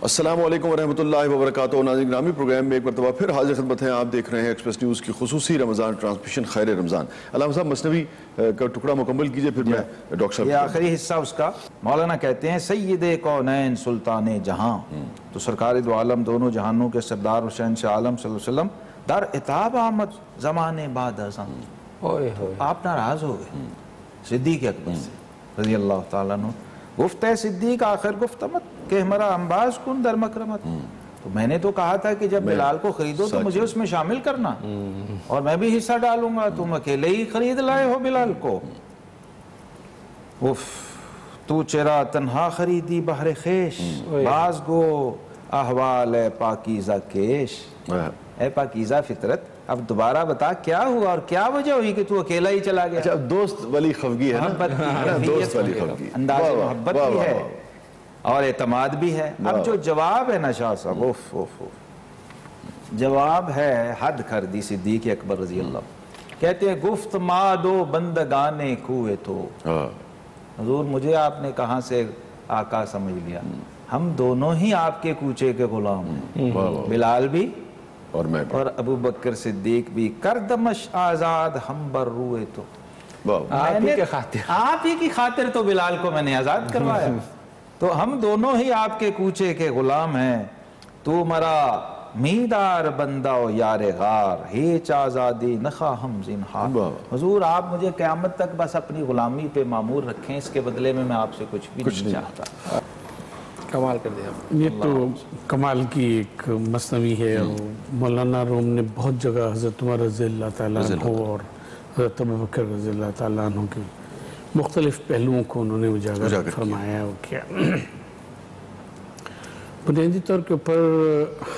السلام علیکم ورحمۃ اللہ وبرکاتہ۔ ناظرین گرامی، پروگرام میں ایک مرتبہ پھر حاضر خدمت ہیں۔ آپ دیکھ رہے ہیں ایکسپریس نیوز کی خصوصی رمضان ٹرانسمیشن خیر رمضان۔ علامہ صاحب مثنوی کا ٹکڑا مکمل کیجئے، پھر میں ڈاکٹر صاحب یہ آخری حصہ اس کا مولانا کہتے ہیں سید کونین سلطان جہاں، تو سرکار دو عالم دونوں جہانوں کے سردار و شہنشاہ عالم صلی اللہ علیہ وسلم در اتاب آمد زمانے بعد ازاں، آپ ناراض ہو گئے صدیق اکبر سے رضی اللہ تعالیٰ عنہ۔ گفت ہے صدیق آخر گفتمت کہ ہمارا انباز کن در مکرمت، تو میں نے تو کہا تھا کہ جب بلال کو خریدو تو مجھے اس میں شامل کرنا، اور میں بھی حصہ ڈالوں گا، تم اکیلے ہی خرید لائے ہو بلال کو۔ تو چرا تنہا خریدی بحر خیش، باز گو احوال اے پاکیزہ کیش۔ اے پاکیزہ فطرت، اب دوبارہ بتا کیا ہوا اور کیا وجہ ہوئی کہ تو اکیلا ہی چلا گیا؟ اچھا، اب دوست والی خفگی ہے نا، دوست والی خفگی، انداز محبت بھی ہے اور اعتماد بھی ہے۔ اب جو جواب ہے نا شاہ صاحب، جواب ہے حد کر دی صدیق اکبر رضی اللہ۔ کہتے ہیں گفت مادو بندگانے کوئے تو، حضور مجھے آپ نے کہاں سے آقا سمجھ لیا، ہم دونوں ہی آپ کے کوچے کے غلام ہیں، بلال بھی اور میں بھی، اور ابو بکر صدیق بھی۔ کردمش آزاد ہم بر روئے تو، آپ ہی کی خاطر تو بلال کو میں نے آزاد کروایا، تو ہم دونوں ہی آپ کے کوچے کے غلام ہیں۔ تو مرا میدار بندہ و یار غار، ہیچ آزادی نخواہ ہم زنہار۔ حضور آپ مجھے قیامت تک بس اپنی غلامی پہ معمور رکھیں، اس کے بدلے میں آپ سے کچھ بھی نہیں چاہتا۔ کمال کر دیا۔ یہ تو کمال کی ایک مثنوی ہے، مولانا روم نے بہت جگہ حضرت عمر رضی اللہ تعالیٰ عنہ اور حضرت ابو بکر رضی اللہ تعالیٰ عنہ کے مختلف پہلوؤں کو انہوں نے اجاگر فرمایا اور کیا۔ بنیادی طور کے اوپر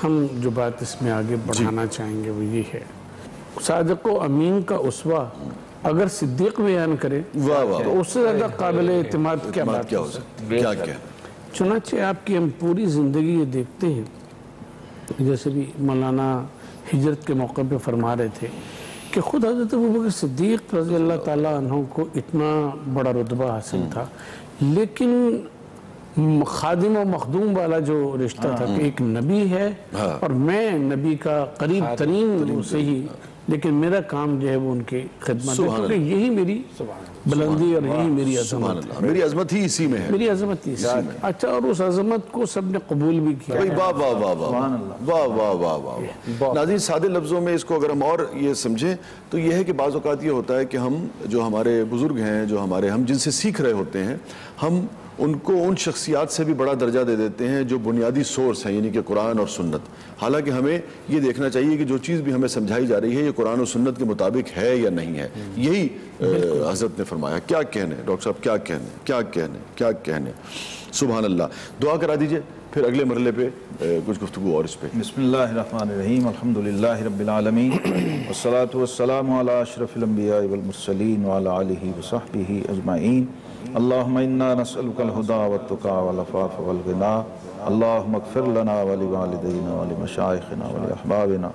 ہم جو بات اس میں آگے بڑھانا چاہیں گے وہ یہ ہے، صادق و امین کا اسوہ اگر صدیق بیان کرے تو اس سے زیادہ قابل اعتماد کیا بات ہو سکتی ہے۔ چنانچہ آپ کی ہم پوری زندگی یہ دیکھتے ہیں، جیسے بھی مولانا ہجرت کے موقع پہ فرما رہے تھے کہ خود حضرت ابوبکر صدیق رضی اللہ تعالیٰ عنہ کو اتنا بڑا رتبہ حاصل تھا، لیکن خادم و مخدوم والا جو رشتہ تھا کہ ایک نبی ہے اور میں نبی کا قریب ترین سے ہی، لیکن میرا کام جو ہے وہ ان کی خدمت ہے، کیونکہ یہی میری بلندی اور یہی میری عظمت ہے، میری عظمت ہی اسی میں ہے، میری عظمت ہی اسی میں ہے۔ اچھا، اور اس عظمت کو سب نے قبول بھی کیا۔ واہ واہ واہ واہ واہ واہ واہ واہ۔ ناظرین سادے لفظوں میں اس کو اگر ہم اور یہ سمجھیں تو یہ ہے کہ بعض اوقات یہ ہوتا ہے کہ ہم جو ہمارے بزرگ ہیں، جو ہم جن سے سیکھ رہے ہوتے ہیں، ہم ان کو ان شخصیات سے بھی بڑا درجہ دے دیتے ہیں جو بنیادی سورس ہیں، یعنی کہ قرآن اور سنت۔ حالانکہ ہمیں یہ دیکھنا چاہیے کہ جو چیز بھی ہمیں سمجھائی جا رہی ہے یہ قرآن و سنت کے مطابق ہے یا نہیں ہے۔ یہی حضرت نے فرمایا۔ کیا کہنے ڈاکٹر صاحب، کیا کہنے، کیا کہنے، کیا کہنے، سبحان اللہ۔ دعا کرا دیجئے، پھر اگلے مرحلے پہ کچھ گفتگو اور اس پہ۔ بسم اللہ الرحمن الرحیم، الحمدللہ رب العالمین، والصلاة والسلام علی اشرف الانبیاء والمرسلین وعلی آلہ وصحبہ اجمعین۔ اللہم انا نسألک الہدی والتقی والعفاف والغنی، اللہم اغفر لنا ولوالدینا ولمشائخنا ولاحبابنا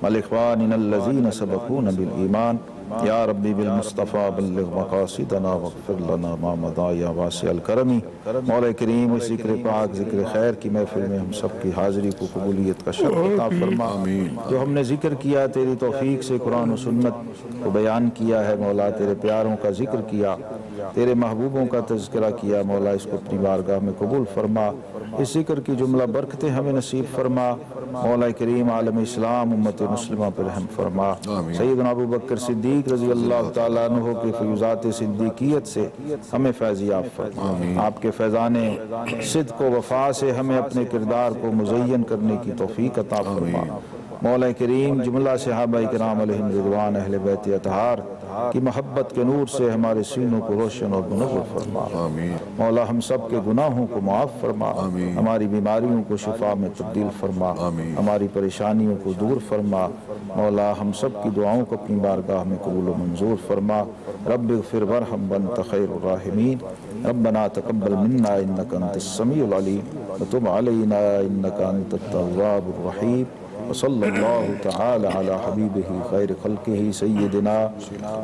والاخواننا الذین سبقونا بالایمان، یا ربی بالمصطفیٰ بلغ مقاصدنا واغفر لنا ما مضی یا واسع الکرم۔ مولا کریم اس ذکر پاک، ذکر خیر کی محفل میں ہم سب کی حاضری کو قبولیت کا شرف عطا فرما۔ جو ہم نے ذکر کیا تیری توفیق سے، قرآن و سنت کو بیان کیا ہے مولا، تیرے پیاروں کا ذکر کیا، تیرے محبوبوں کا تذکرہ کیا مولا، اس کو اپنی بارگاہ میں قبول فرما۔ اس ذکر کی جملہ برکتیں ہمیں نصیب فرما مولا کریم، عالم اسلام امت مسلمہ پر رحم فرما۔ سیدنا ابو بکر صدیق رضی اللہ تعالیٰ عنہ کے فیوزات صدیقیت سے ہمیں فیضیاب فرما۔ آپ کے فیضان صدق و وفا سے ہمیں اپنے کردار کو مزین کرنے کی توفیق عطا فرما مولا کریم۔ جملہ صحابہ کرام علیہم رضوان، اہل بیت اطہار کی محبت کے نور سے ہمارے سینوں کو روشن اور منور فرما مولا۔ ہم سب کے گناہوں کو معاف فرما، ہماری بیماریوں کو شفا میں تبدیل فرما، ہماری پریشانیوں کو دور فرما مولا۔ ہم سب کی دعاؤں کو اپنی بارگاہ میں قبول و منظور فرما۔ رب اغفر وارحم وانت خیر الراحمین۔ ربنا تقبل منا انک انت السمیع العلیم وتب علینا انک انت التواب الرحیم۔ وصلی اللہ تعالی علی حبیبہ خیر خلقہ سیدنا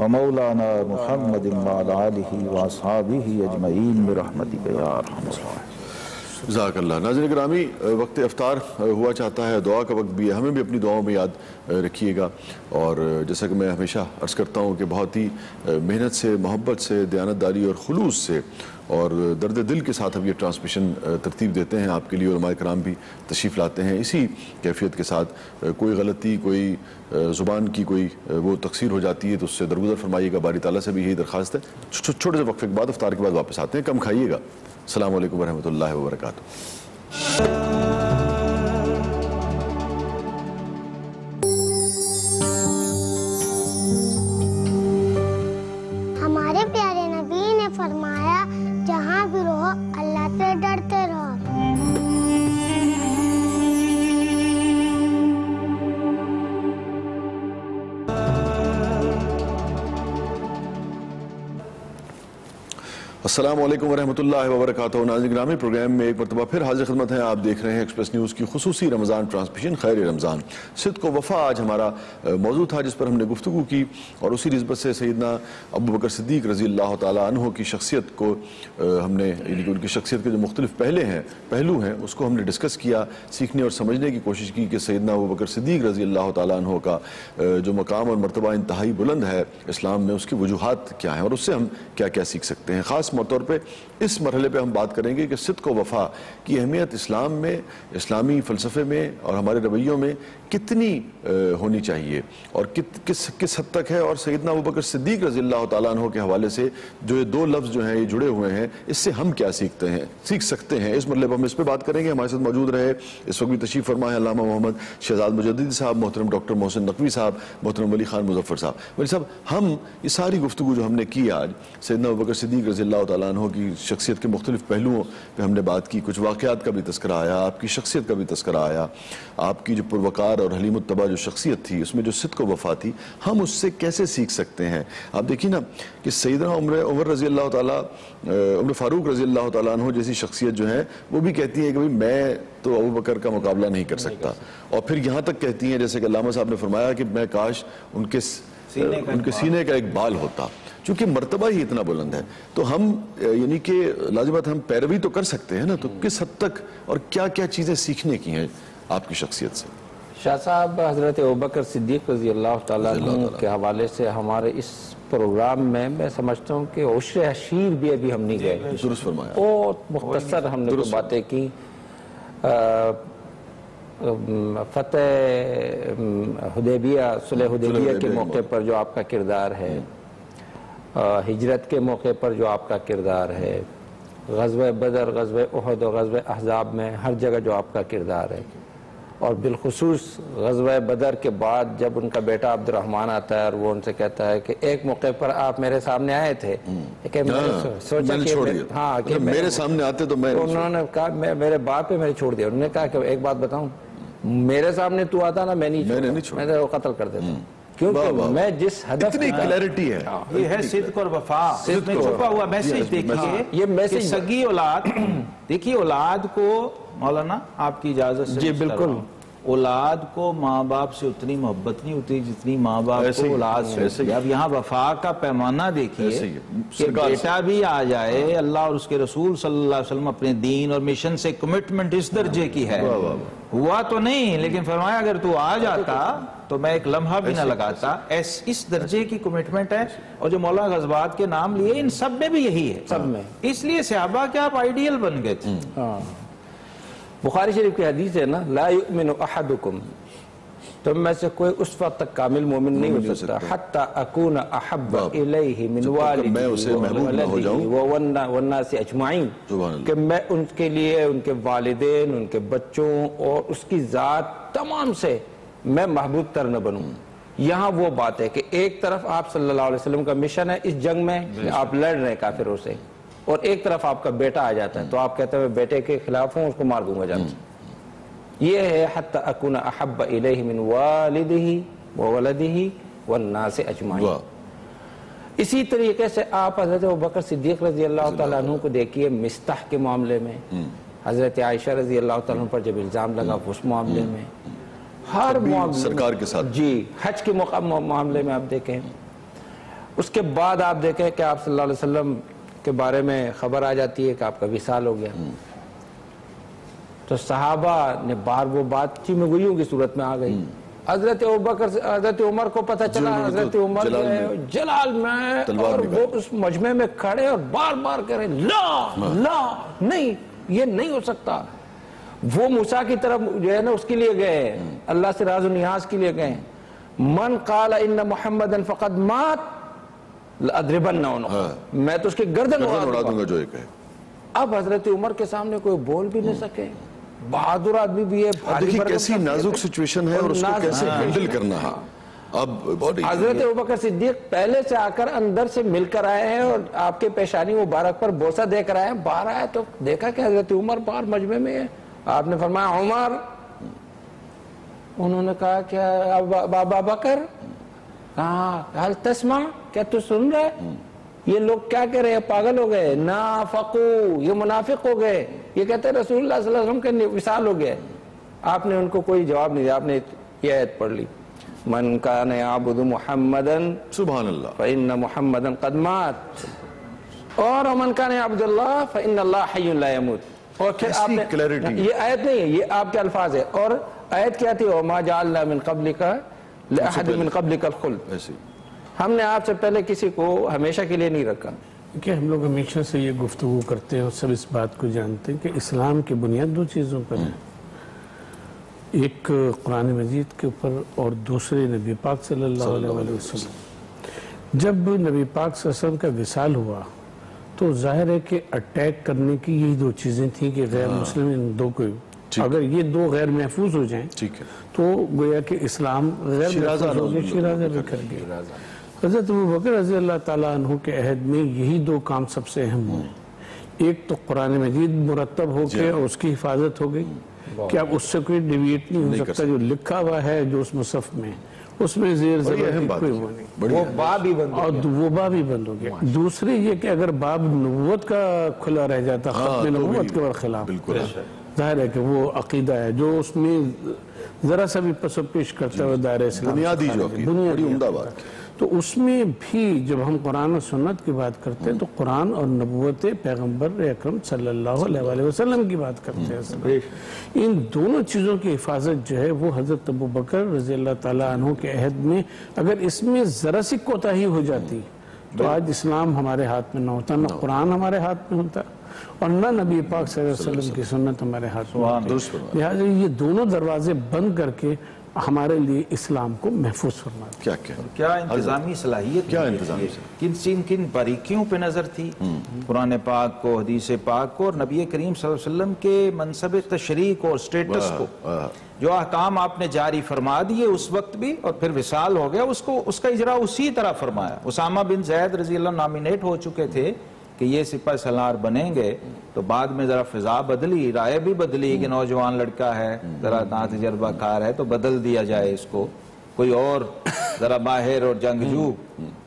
ومولانا محمد وعلی آلہ واصحابہ اجمعین برحمتک یا ارحم الراحمین۔ جزاک اللہ. ناظرین گرامی، وقت افطار ہوا چاہتا ہے، دعا کا وقت بھی ہے، ہمیں بھی اپنی دعاؤں میں یاد رکھیے گا. اور جیسا کہ میں ہمیشہ عرض کرتا ہوں کہ بہت ہی محنت سے، محبت سے، دیانتداری اور خلوص سے اور درد دل کے ساتھ ہم یہ ٹرانسمیشن ترتیب دیتے ہیں آپ کے لیے. علماء کرام بھی تشریف لاتے ہیں اسی کیفیت کے ساتھ. کوئی غلطی، کوئی زبان کی کوئی وہ تقصیر ہو جاتی ہے تو اس سے درگزر فرمائیے گا. باری تعالیٰ سے بھی یہی درخواست ہے. چھوٹے سے وقفے کے بعد افطار کے بعد واپس آتے ہیں. کم کھائیے گا. السلام علیکم ورحمۃ اللہ وبرکاتہ. ہمارے پیارے نبی نے فرمایا جہاں بھی رہو اللہ سے ڈرتے رہو. السلام علیکم ورحمۃ اللہ وبرکاتہ. ناظرین گرامی، پروگرام میں ایک مرتبہ پھر حاضر خدمت ہیں. آپ دیکھ رہے ہیں ایکسپریس نیوز کی خصوصی رمضان ٹرانسمیشن خیر رمضان. صدق و وفا آج ہمارا موضوع تھا جس پر ہم نے گفتگو کی، اور اسی نسبت سے سیدنا ابو بکر صدیق رضی اللہ تعالیٰ عنہ کی شخصیت کو ہم نے، یعنی کہ ان کی شخصیت کے جو مختلف پہلو ہیں اس کو ہم نے ڈسکس کیا، سیکھنے اور سمجھنے کی کوشش کی کہ سیدنا ابو بکر صدیق رضی اللہ تعالیٰ عنہ کا جو مقام اور مرتبہ انتہائی بلند ہے اسلام میں، اس کی وجوہات کیا ہیں اور اس سے ہم کیا کیا سیکھ سکتے ہیں. خاص طور پہ اس مرحلے پہ ہم بات کریں گے کہ صدق و وفا کی اہمیت اسلام میں، اسلامی فلسفے میں اور ہمارے رویوں میں کتنی ہونی چاہیے اور کس حد تک ہے. اور سیدنا ابوبکر صدیق رضی اللہ تعالیٰ عنہ کے حوالے سے جو یہ دو لفظ جو ہیں یہ جڑے ہوئے ہیں، اس سے ہم کیا سیکھ سکتے ہیں. اس مرحلے پہ ہم اس پہ بات کریں گے. ہمارے ساتھ موجود رہے اس وقت بھی تشریف فرما ہے علامہ محمد شہزاد مجددی صاحب، محترم ڈاکٹر محسن نقوی صاحب، محترم ولی خان مظفر صاحب. ولی صاحب، ہم یہ ساری گفتگو جو ہم نے کی آج سیدنا ابوبکر صدیق رضی اللہ تعالیٰ عنہ کی شخصیت کے مختلف پہلوؤں پہ ہم نے بات کی. کچھ واقعات کا بھی تذکرہ آیا، آپ کی شخصیت کا بھی تذکرہ آیا، آپ کی جو پروقار اور حلیم الطبع جو شخصیت تھی اس میں جو صدق و وفا تھی، ہم اس سے کیسے سیکھ سکتے ہیں. آپ دیکھیے نا کہ سیدنا عمر رضی اللہ تعالیٰ، عمر فاروق رضی اللہ تعالیٰ عنہ جیسی شخصیت جو ہے وہ بھی کہتی ہے کہ میں تو ابو بکر کا مقابلہ نہیں کر سکتا. اور پھر یہاں تک کہتی ہیں جیسے کہ علامہ صاحب نے فرمایا کہ میں کاش ان کے سینے کا ایک بال ہوتا، چونکہ مرتبہ ہی اتنا بلند ہے. تو ہم یعنی کہ لازمات ہم پیروی تو کر سکتے ہیں نا، تو کس حد تک اور کیا کیا چیزیں سیکھنے کی ہیں آپ کی شخصیت سے. شاہ صاحب، حضرت ابوبکر صدیق رضی اللہ تعالیٰ عنہ کے حوالے سے ہمارے اس پروگرام میں سمجھتا ہوں کہ عشر عشیر بھی ابھی ہم نہیں گئے. درست فرمایا. بہت مختصر ہم نے باتیں کی. فتح حدیبیہ، صلح حدیبیہ کے موقع پر جو آپ کا کردار ہے، ہجرت کے موقع پر جو آپ کا کردار ہے، غزوہ بدر، غزوہ احد اور غزوہ احزاب میں ہر جگہ جو آپ کا کردار ہے، اور بالخصوص غزوہ بدر کے بعد جب ان کا بیٹا عبد الرحمن آتا ہے اور وہ ان سے کہتا ہے کہ ایک موقع پر آپ میرے سامنے آئے تھے کہ میں نے سوچا کہ میرے سامنے آتے تو میں، انہوں نے کہا میرے باپ پہ میں نے چھوڑ دیا. انہوں نے کہا کہ ایک بات بتاؤں، میرے سامنے تو آتا نا، میں نے وہ قتل کر دیتا، کیونکہ میں جس ہدف، اتنی کلیرٹی ہے. یہ ہے صدق اور وفا میں چھپا ہوا میسیج. دیکھیے یہ میسیج، سگی اولاد، دیکھیے اولاد کو، مولانا آپ کی اجازت سے، جی بالکل، اولاد کو ماں باپ سے اتنی محبت نہیں ہوتی جتنی ماں باپ کو اولاد سے. اب یہاں وفا کا پیمانہ دیکھیے کہ بیٹا بھی آ جائے، اللہ اور اس کے رسول صلی اللہ علیہ وسلم اپنے دین اور مشن سے کمٹمنٹ اس درجے کی ہے. ہوا تو نہیں، لیکن فرمایا اگر تو آ جاتا تو میں ایک لمحہ بھی نہ لگاتا. اس درجے کی کمٹمنٹ ہے. اور جو مولانا غزوات کے نام لیے ان سب میں بھی یہی ہے، سب میں. اس لیے صحابہ کے آپ آئیڈیل بن گئے تھے. بخاری شریف کی حدیث ہے نا، لا یؤمن احدکم، تم میں سے کوئی اس وقت تک کامل مومن نہیں ہو سکتا حتی اکون احب الیہ من والدی والناس اجمعین، کہ میں ان کے لیے، ان کے والدین، ان کے بچوں اور اس کی ذات تمام سے میں محبوب تر نہ بنوں. یہاں وہ بات ہے کہ ایک طرف آپ صلی اللہ علیہ وسلم کا مشن ہے اس جنگ میں کہ آپ لڑ رہے ہیں کافروں سے، اور ایک طرف آپ کا بیٹا آ جاتا ہے تو آپ کہتے ہیں میں بیٹے کے خلاف ہوں، اس کو مار دوں گا جان سے. یہ ہے حتی اکون احب الیہ من والدہ وولدہ والناس اجمعین. اسی طریقے سے آپ حضرت ابوبکر صدیق رضی اللہ تعالیٰ عنہ کو دیکھیے مستح کے معاملے میں، حضرت عائشہ رضی اللہ تعالیٰ عنہ پر جب الزام لگا اس معاملے میں، ہر معاملے سرکار کے ساتھ، جی حج کے معاملے میں آپ دیکھیں. اس کے بعد آپ دیکھیں کہ آپ صلی اللہ علیہ وسلم کے بارے میں خبر آ جاتی ہے کہ آپ کا وصال ہو گیا. تو صحابہ نے بار وہ بات چیمگوئیوں کی صورت میں آ گئی. حضرت ابوبکر سے حضرت عمر کو پتہ چلا, حضرت عمر جلال میں اور وہ اس مجمع میں کھڑے اور بار بار کہہ رہے لا لا نہیں, یہ نہیں ہو سکتا. وہ موسیٰ کی طرف جو ہے نا اس کے لیے گئے ہیں, اللہ سے راز و نیاز کے لیے گئے ہیں. من قال ان محمدن فقد مات لأضربن عنقہ, میں تو اس کے گردن اڑا دوں گا جو ایک ہے. اب حضرت عمر کے سامنے کوئی بول بھی نہیں سکے, بہادر آدمی بھی ہے. دیکھیں کیسی نازک سچویشن ہے اور اس کو کیسے ہینڈل کرنا ہے. اب حضرت ابوبکر صدیق پہلے سے آ کر اندر سے مل کر آئے ہیں اور آپ کے پیشانی مبارک پر بوسہ دے کر آئے ہیں. باہر آئے تو دیکھا کہ حضرت عمر باہر مجمع میں ہے. آپ نے فرمایا عمر. انہوں نے کہا کہ ابا بکر, کہا حل تسمع, کیا تو سن رہے, یہ لوگ کیا کہہ رہے ہیں, پاگل ہو گئے, نافقو, یہ منافق ہو گئے, یہ کہتے ہیں رسول اللہ صلی اللہ علیہ وسلم کے وصال ہو گئے. آپ نے ان کو کوئی جواب نہیں دیا, آپ نے یہ آیت پڑھ لی, من کان یعبد محمدا سبحان اللہ فإن محمدا قد مات, اور من کان یعبد اللہ فإن اللہ حی لا یموت. اور پھر آپ نے, یہ آیت نہیں ہے, یہ آپ کے الفاظ ہے. اور آیت کیا تھی, وما جعلنا من قبلک لأحد من قبلک الخلد, ہم نے آپ سے پہلے کسی کو ہمیشہ کے لیے نہیں رکھا. کہ ہم لوگ ہمیشہ سے یہ گفتگو کرتے ہیں اور سب اس بات کو جانتے ہیں کہ اسلام کی بنیاد دو چیزوں پر ہے, ایک قرآن مجید کے اوپر اور دوسرے نبی پاک صلی اللہ علیہ وسلم. جب نبی پاک صلی اللہ علیہ وسلم کا وصال ہوا تو ظاہر ہے کہ اٹیک کرنے کی یہی دو چیزیں تھیں کہ غیر مسلم ان دو کو, اگر یہ دو غیر محفوظ ہو جائیں تو گویا کہ اسلام غیر محفوظ ہو گئے, شیرازہ بھی کر گئے. حضرت ابوبکر رضی اللہ تعالیٰ عنہ کے عہد میں یہی دو کام سب سے اہم ہوئے. ایک تو قرآن مجید مرتب ہو کے اور اس کی حفاظت ہو گئی کہ اب اس سے کوئی ڈیویٹ نہیں ہو سکتا, جو لکھا ہوا ہے جو اس مصحف میں اس میں زیر زبر کوئی وہ نہیں, وہ باب ہی بند, اور وہ باب ہی بند ہو گیا. دوسری یہ کہ اگر باب نبوت کا کھلا رہ جاتا ختم نبوت کے خلاف, ظاہر ہے کہ وہ عقیدہ ہے جو اس میں ذرا سا بھی پس و پیش کرتا ہے دائرہ اسلام, بنیادی جو بڑی عمدہ بات. تو اس میں بھی جب ہم قرآن و سنت کی بات کرتے ہیں تو قرآن اور نبوت پیغمبر اکرم صلی اللہ علیہ وسلم کی بات کرتے ہیں. ان دونوں چیزوں کی حفاظت جو ہے وہ حضرت ابوبکر رضی اللہ تعالیٰ عنہ کے عہد میں, اگر اس میں ذرا سی کوتاہی ہو جاتی تو آج اسلام ہمارے ہاتھ میں نہ ہوتا, نہ قرآن ہمارے ہاتھ میں ہوتا اور نہ نبی پاک صلی اللہ علیہ وسلم کی سنت ہمارے ہاتھ میں ہوتی. لہٰذا یہ دونوں دروازے بند کر کے ہمارے لیے اسلام کو محفوظ فرمایا. کیا انتظامی صلاحیت, کیا انتظامی, کن باریکیوں پہ نظر تھی قرآن پاک کو, حدیث پاک کو اور نبی کریم صلی اللہ علیہ وسلم کے منصب تشریع کو اور سٹیٹس کو. جو احکام آپ نے جاری فرما دیے اس وقت بھی اور پھر وصال ہو گیا, اس کا اجرا اسی طرح فرمایا. اسامہ بن زید رضی اللہ نامینیٹ ہو چکے تھے کہ یہ سپہ سالار بنیں گے, تو بعد میں ذرا فضا بدلی, رائے بھی بدلی کہ نوجوان لڑکا ہے, ذرا تجربہ کار ہے, تو بدل دیا جائے اس کو, کوئی اور ذرا ماہر اور جنگجو.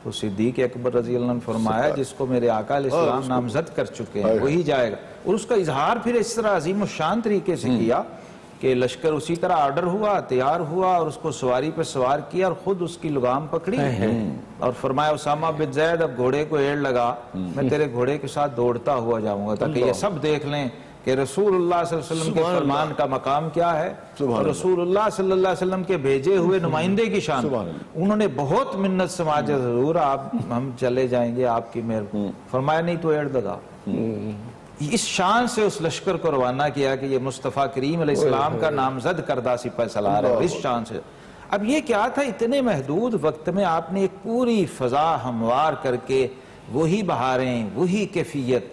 تو صدیق اکبر رضی اللہ عنہ نے فرمایا جس کو میرے آقا علیہ السلام نامزد کر چکے ہیں وہی جائے گا. اور اس کا اظہار پھر اس طرح عظیم الشان طریقے سے کیا کہ لشکر اسی طرح آرڈر ہوا, تیار ہوا اور اس کو سواری پہ سوار کیا اور خود اس کی لگام پکڑی اور فرمایا اسامہ بن زید اب گھوڑے کو ایڑ لگا, میں تیرے گھوڑے کے ساتھ دوڑتا ہوا جاؤں گا تاکہ یہ سب دیکھ لیں کہ رسول اللہ صلی اللہ علیہ وسلم کے فرمان کا مقام کیا ہے اور رسول اللہ صلی اللہ علیہ وسلم کے بھیجے ہوئے نمائندے کی شان. انہوں نے بہت منت سماجہ ضرور, آپ ہم چلے جائیں گے آپ کی مہربانی. فرمایا نہیں تو ایڑ لگا. اس شان سے اس لشکر کو روانہ کیا کہ یہ مصطفیٰ کریم علیہ السلام کا نامزد کردہ سپہ سالار ہے, اس شان سے. اب یہ کیا تھا, اتنے محدود وقت میں آپ نے ایک پوری فضا ہموار کر کے وہی بہاریں, وہی کیفیت,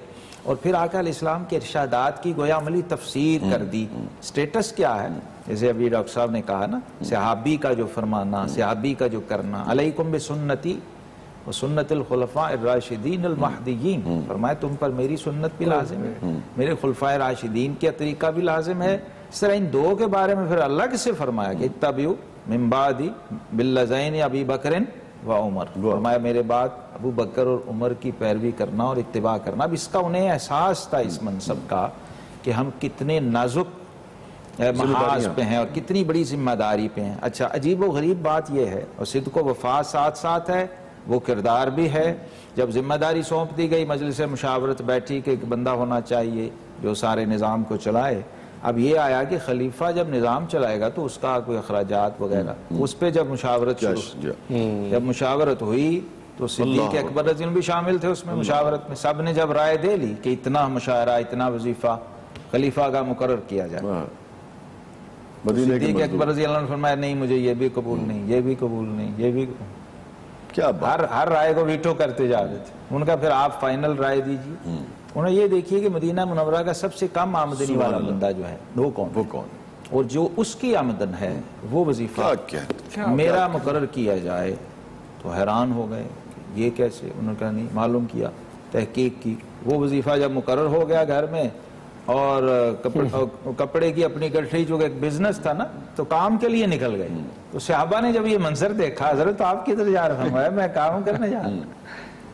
اور پھر آقا علیہ السلام کے ارشادات کی گویا عملی تفسیر کر دی. سٹیٹس کیا ہے, جیسے ابھی ڈاکٹر صاحب نے کہا نا, صحابی کا جو فرمانا, صحابی کا جو کرنا, علیکم بسنتی وسنت الخلفاء الراشدین المہدیین, فرمایا تم پر میری سنت بھی لازم ہے, میرے خلفاء راشدین کا طریقہ بھی لازم ہے. اس طرح ان دو کے بارے میں پھر الگ سے فرمایا کہ اتبعوا من بعدی باللذین ابی بکر و عمر, فرمایا میرے بعد ابو بکر اور عمر کی پیروی کرنا اور اتباع کرنا. اب اس کا انہیں احساس تھا اس منصب کا کہ ہم کتنے نازک محاذ پہ ہیں اور کتنی بڑی ذمہ داری پہ ہیں. اچھا, عجیب و غریب بات یہ ہے, اور صدق و وفا ساتھ ساتھ ہے, وہ کردار بھی ہے. جب ذمہ داری سونپ دی گئی, مجلس مشاورت بیٹھی کہ ایک بندہ ہونا چاہیے جو سارے نظام کو چلائے, اب یہ آیا کہ خلیفہ جب نظام چلائے گا تو اس کا کوئی اخراجات وغیرہ اس پہ جب مشاورت جب مشاورت ہوئی تو صدیق اکبر رضی اللہ بھی شامل تھے اس میں مشاورت میں. سب نے جب رائے دے لی کہ اتنا مشاعرہ اتنا وظیفہ خلیفہ کا مقرر کیا جائے. صدیق اکبر رضی اللہ عنہ نے فرمایا نہیں مجھے یہ بھی قبول نہیں, یہ بھی قبول نہیں, یہ بھی کیا ہر رائے کو ویٹو کرتے جا رہے تھے. ان کا پھر آپ فائنل رائے دیجیے. انہیں یہ دیکھیے کہ مدینہ منورہ کا سب سے کم آمدنی والا بندہ جو ہے وہ کون, اور جو اس کی آمدن ہے وہ وظیفہ میرا مقرر کیا جائے. تو حیران ہو گئے یہ کیسے. انہوں نے کہا نہیں, معلوم کیا, تحقیق کی. وہ وظیفہ جب مقرر ہو گیا گھر میں اور کپڑے کی اپنی گٹھڑی چونکہ ایک بزنس تھا نا تو کام کے لیے نکل گئے. تو صحابہ نے جب یہ منظر دیکھا حضرت تو آپ کدھر جا رہے ہیں؟ میں کام کرنے جا رہا ہوں,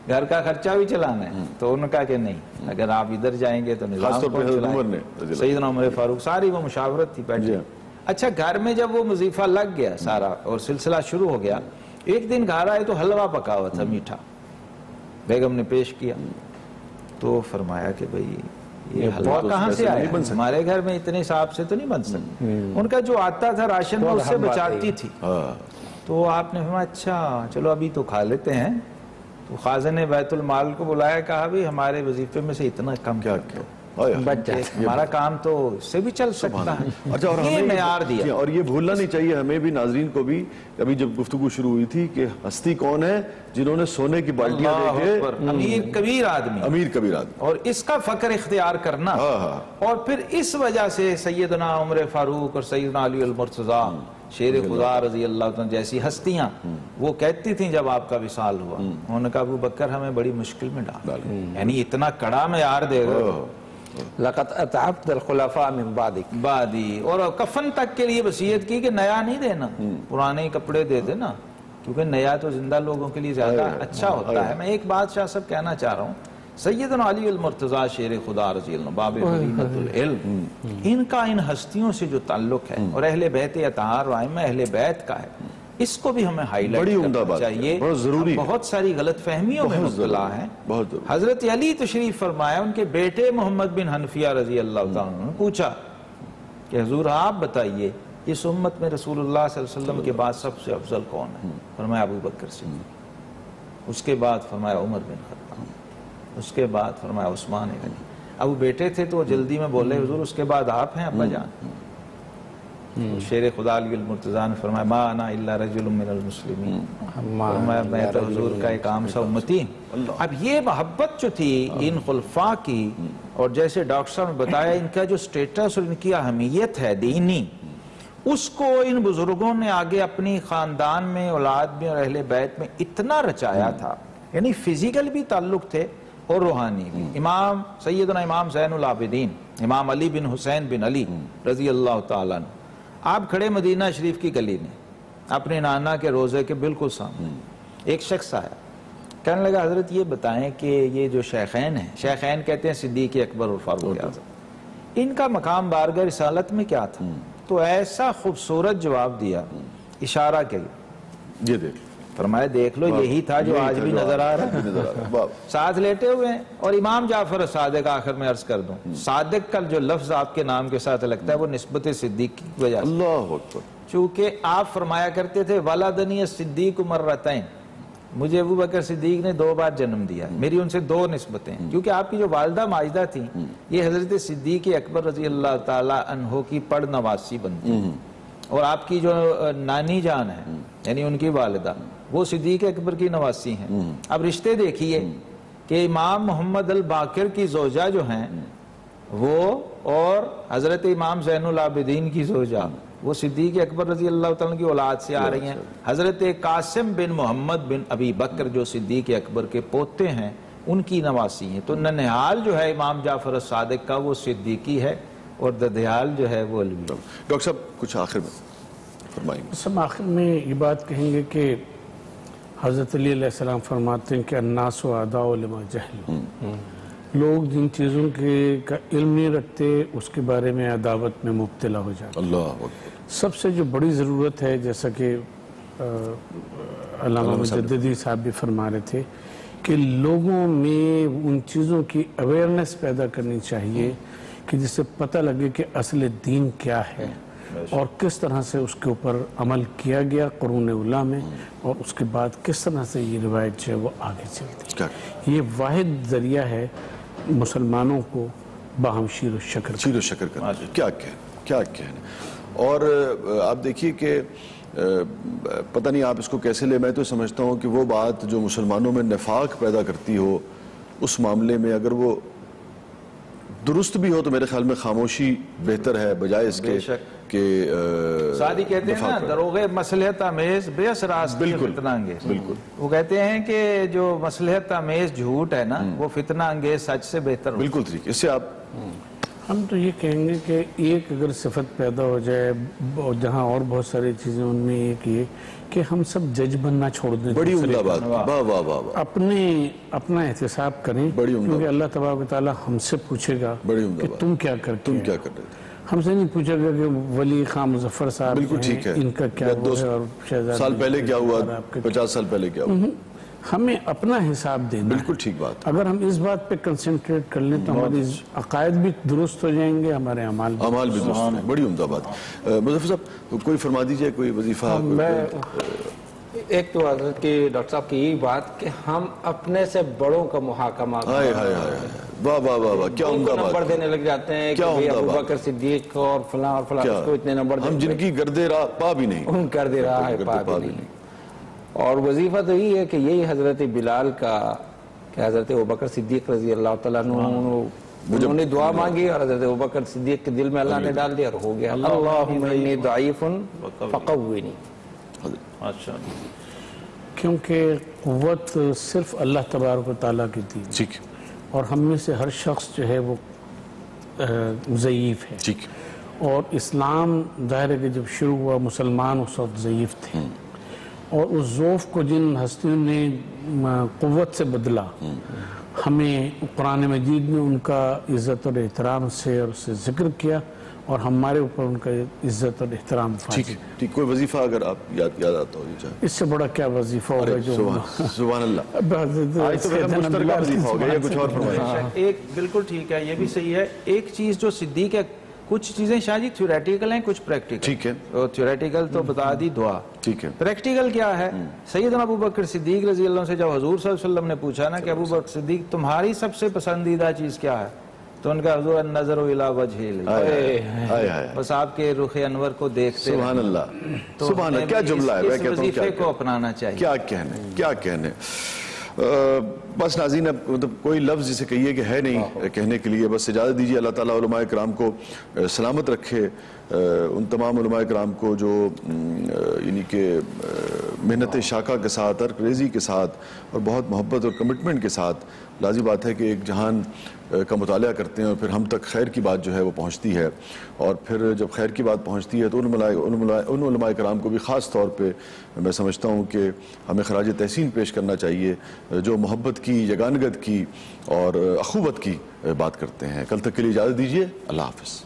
گھر کا خرچہ بھی چلانا ہے. تو انہوں نے کہا کہ نہیں, اگر آپ ادھر جائیں گے تو نظام سیدنا عمر فاروق ساری وہ مشاورت تھی بیٹھے. اچھا گھر میں جب وہ وظیفہ لگ گیا سارا اور سلسلہ شروع ہو گیا, ایک دن گھر آئے تو حلوہ پکا ہوا تھا میٹھا, بیگم نے پیش کیا. تو فرمایا کہ بھئی یہ حلوہ کہاں سے آیا, ہمارے گھر میں اتنے حساب سے تو نہیں بن سکتا. ان کا جو آتا تھا راشن وہ اس سے بچاتی تھی. تو آپ نے فرمایا اچھا چلو ابھی تو کھا لیتے ہیں. تو خازن بیت المال کو بلایا, کہا بھی ہمارے وظیفے میں سے اتنا کم کیا ہمارا کام تو اس سے بھی چل سکتا ہے. اچھا اور یہ معیار دیا. اور یہ بھولنا نہیں چاہیے ہمیں بھی, ناظرین کو بھی, ابھی جب گفتگو شروع ہوئی تھی کہ ہستی کون ہے جنہوں نے سونے کی بالٹیاں دیکھے, امیر کبیر آدمی, اور اس کا فخر اختیار کرنا. اور پھر اس وجہ سے سیدنا عمر فاروق اور سیدنا علی المرتضیٰ شیر خدا رضی اللہ عنہ جیسی ہستیاں وہ کہتی تھیں جب آپ کا وصال ہوا, انہوں نے کہا ابو بکر ہمیں بڑی مشکل میں ڈال, یعنی اتنا کڑا معیار دے گا. لقد اتعبت الخلفاء من بعدی, اور کفن تک کے لیے وصیت کی کہ نیا نہیں دینا, پرانے کپڑے دے دینا, کیونکہ نیا تو زندہ لوگوں کے لیے زیادہ اچھا ہوتا ہے. میں ایک بات شاہ صاحب کہنا چاہ رہا ہوں, سیدنا علی المرتضیٰ شیر خدا رضی اللہ عنہ باب مدینۃ العلم, ان کا ان ہستیوں سے جو تعلق ہے اور اہل بیت اطہار و ائمہ اہل بیت کا ہے, اس کو بھی ہمیں ہائی لائٹ کرنا چاہیے. بہت ضروری, بہت ساری غلط فہمیوں میں مبتلا ہیں. حضرت علی تشریف فرمایا, ان کے بیٹے محمد بن حنفیہ رضی اللہ تعالیٰ نے پوچھا کہ حضور آپ بتائیے اس امت میں رسول اللہ صلی اللہ علیہ وسلم کے بعد سب سے افضل کون ہے؟ فرمایا ابو بکر صدیق, اس کے بعد فرمایا عمر بن خطاب, اس کے بعد فرمایا عثمان غنی. اب وہ بیٹے تھے تو جلدی میں بولے حضور اس کے بعد آپ ہیں ابا جان. شیر خدا علی المرتضیٰ نے فرمایا ما انا الا رجل من المسلمین, فرمایا میں تو حضور کا ایک عام سا امتی. اب یہ محبت جو تھی ان خلفاء کی, اور جیسے ڈاکٹر صاحب نے بتایا ان کا جو سٹیٹس اور ان کی اہمیت ہے دینی, اس کو ان بزرگوں نے آگے اپنی خاندان میں, اولاد میں اور اہل بیت میں اتنا رچایا تھا, یعنی فزیکل بھی تعلق تھے اور روحانی بھی. امام سیدنا امام زین العابدین امام علی بن حسین بن علی رضی اللہ تعالیٰ عنہ, آپ کھڑے مدینہ شریف کی گلی میں اپنے نانا کے روزے کے بالکل سامنے, ایک شخص آیا, کہنے لگا حضرت یہ بتائیں کہ یہ جو شیخین ہیں, شیخین کہتے ہیں صدیق اکبر اور فاروق اعظم, ان کا مقام بارگاہ رسالت میں کیا تھا؟ تو ایسا خوبصورت جواب دیا, اشارہ کیا, یہ دیکھ فرمایا دیکھ لو یہی تھا جو آج بھی نظر آ رہا ہے, ساتھ لیٹے ہوئے ہیں. اور امام جعفر صادق, آخر میں عرض کر دوں, صادق کا جو لفظ آپ کے نام کے ساتھ لگتا ہے وہ نسبت صدیق کی وجہ سے, اللہ اکبر, چونکہ آپ فرمایا کرتے تھے ولدنی الصدیق مرتین, مجھے ابو بکر صدیق نے 2 بار جنم دیا, میری ان سے 2 نسبتیں, کیونکہ آپ کی جو والدہ ماجدہ تھیں یہ حضرت صدیق اکبر رضی اللہ تعالی عنہ کی پڑ نواسی بنتی, اور آپ کی جو نانی جان ہے یعنی ان کی والدہ وہ صدیق اکبر کی نواسی ہیں. اب رشتے دیکھیے کہ امام محمد الباقر کی زوجہ جو ہیں وہ, اور حضرت امام زین العابدین کی زوجہ وہ صدیق اکبر رضی اللہ تعالیٰ کی اولاد سے آ رہی ہیں. حضرت قاسم بن محمد بن ابی بکر جو صدیق اکبر کے پوتے ہیں ان کی نواسی ہیں. تو ننہال جو ہے امام جعفر صادق کا وہ صدیقی ہے, اور ددیال جو ہے وہ علوی. ڈاکٹر صاحب کچھ آخر میں فرمائیں گے؟ سب آخر میں یہ بات کہیں گے کہ حضرت علی علیہ السلام فرماتے ہیں کہ الناس اعداء لما جہلوا, لوگ جن چیزوں کا علم نہیں رکھتے اس کے بارے میں عداوت میں مبتلا ہو جاتے ہیں. اللہ اکبر. سب سے جو بڑی ضرورت ہے, جیسا کہ علامہ مجددی صاحب بھی فرما رہے تھے, کہ لوگوں میں ان چیزوں کی اویئرنس پیدا کرنی چاہیے کہ جس سے پتہ لگے کہ اصل دین کیا ہے اور کس طرح سے اس کے اوپر عمل کیا گیا قرون اولیٰ میں، اور اس کے بعد کس طرح سے یہ روایت جو ہے وہ آگے چلتی ہے۔ یہ واحد ذریعہ ہے مسلمانوں کو باہم شیر و شکر کرنا۔ کیا کہنا۔ اور آپ دیکھیے کہ پتہ نہیں آپ اس کو کیسے لے، میں تو سمجھتا ہوں کہ وہ بات جو مسلمانوں میں نفاق پیدا کرتی ہو، اس معاملے میں اگر وہ درست بھی ہو تو میرے خیال میں خاموشی بہتر ہے بجائے اس کے کہ سعدی کہتے ہیں نا دروغ مصلحت آمیز بیس راستی فتنہ انگیز۔ بالکل وہ کہتے ہیں کہ جو مصلحت آمیز جھوٹ ہے نا وہ فتنہ انگیز سچ سے بہتر ہوتا ہے۔ بالکل ٹھیک۔ اس سے آپ ہم تو یہ کہیں گے کہ ایک اگر صفت پیدا ہو جائے جہاں اور بہت ساری چیزیں، ان میں ایک یہ کہ ہم سب جج بننا چھوڑ دیں، بڑی عمدہ بات، واہ واہ واہ، اپنا احتساب کریں، کیونکہ اللہ تبارک و تعالیٰ ہم سے پوچھے گا کہ تم کیا کرتے ہو، ہم سے نہیں پوچھے گا کہ ولی خان مظفر صاحب بالکل ٹھیک ہے ان کا کیا ہے اور سال پہلے کیا ہوا، 50 سال پہلے کیا ہوا، ہمیں اپنا حساب دینا۔ بالکل ٹھیک بات۔ اگر ہم اس بات پہ کنسنٹریٹ کر لیں تو ہماری عقائد بھی درست ہو جائیں گے، ہمارے اعمال بھی درست ہیں۔ بڑی عمدہ بات۔ مظفر صاحب کوئی فرما دیجئے کوئی وظیفہ۔ ایک تو حضرت کی ڈاکٹر صاحب کی یہی بات کہ ہم اپنے سے بڑوں کا محاکمہ واہ واہ واہ واہ، کیا عمدہ بات، نمبر دینے لگ جاتے ہیں کہ ابو بکر صدیق اور فلاں اور فلاں اس کو اتنے نمبر، ہم جن کی گردِ راہ پا بھی نہیں، ان گردِ راہ پا بھی نہیں۔ اور وظیفہ تو یہی ہے کہ یہی حضرت بلال کا کہ حضرت ابوبکر صدیق رضی اللہ تعالیٰ عنہ انہوں نے دعا مانگی اور حضرت ابوبکر صدیق کے دل میں اللہ نے ڈال دیا اور ہو گیا، اللہم انی ضعیف فقوینی۔ کیونکہ قوت صرف اللہ تبارک و تعالیٰ کی دی، اور ہم میں سے ہر شخص جو ہے وہ ضعیف ہے، اور اسلام ظاہر ہے کہ جب شروع ہوا مسلمان اس وقت ضعیف تھے، اور اس ضعف کو جن ہستیوں نے قوت سے بدلا، ہمیں قرآن مجید میں ان کا عزت اور احترام سے اور اسے ذکر کیا، اور ہمارے اوپر ان کا عزت اور احترام فائد۔ ٹھیک، کوئی وظیفہ اگر آپ یاد آتا ہو چاہے اس سے بڑا کیا وظیفہ ہوگا جو سبحان اللہ، آج تو مشترکہ وظیفہ ہوگا یا کچھ اور فرمائیں۔ ایک بالکل ٹھیک ہے، یہ بھی صحیح ہے۔ ایک چیز جو صدیق ہے، کچھ چیزیں شاہ جی تھیوریٹیکل ہیں، کچھ پریکٹیکل۔ ٹھیک ہے، تھیوریٹیکل تو بتا دی دعا، ٹھیک ہے۔ پریکٹیکل کیا ہے؟ سیدنا ابو بکر صدیق رضی اللہ عنہ سے جب حضور صلی اللہ علیہ وسلم نے پوچھا نا کہ ابو بکر صدیق تمہاری سب سے پسندیدہ چیز کیا ہے، تو ان کا حضور النظر الی وجہ اللہ، بس آپ کے رخ انور کو دیکھتے۔ سبحان اللہ، سبحان اللہ، کیا جملہ ہے، میں کہتا ہوں وظیفے کو اپنانا چاہیے۔ کیا کہنے، کیا کہنے۔ بس ناظرین، مطلب کوئی لفظ جسے کہیے کہ ہے نہیں کہنے کے لیے، بس اجازت دیجیے۔ اللہ تعالیٰ علماء کرام کو سلامت رکھے، ان تمام علماء کرام کو جو یعنی کہ محنت شاقہ کے ساتھ، ترک ریزی کے ساتھ اور بہت محبت اور کمٹمنٹ کے ساتھ، لازم بات ہے کہ ایک جہان کا مطالعہ کرتے ہیں اور پھر ہم تک خیر کی بات جو ہے وہ پہنچتی ہے، اور پھر جب خیر کی بات پہنچتی ہے تو ان علماء کرام کو بھی خاص طور پہ میں سمجھتا ہوں کہ ہمیں خراج تحسین پیش کرنا چاہیے، جو محبت کی، یگانگت کی اور اخوت کی بات کرتے ہیں۔ کل تک کے لیے اجازت دیجیے، اللہ حافظ۔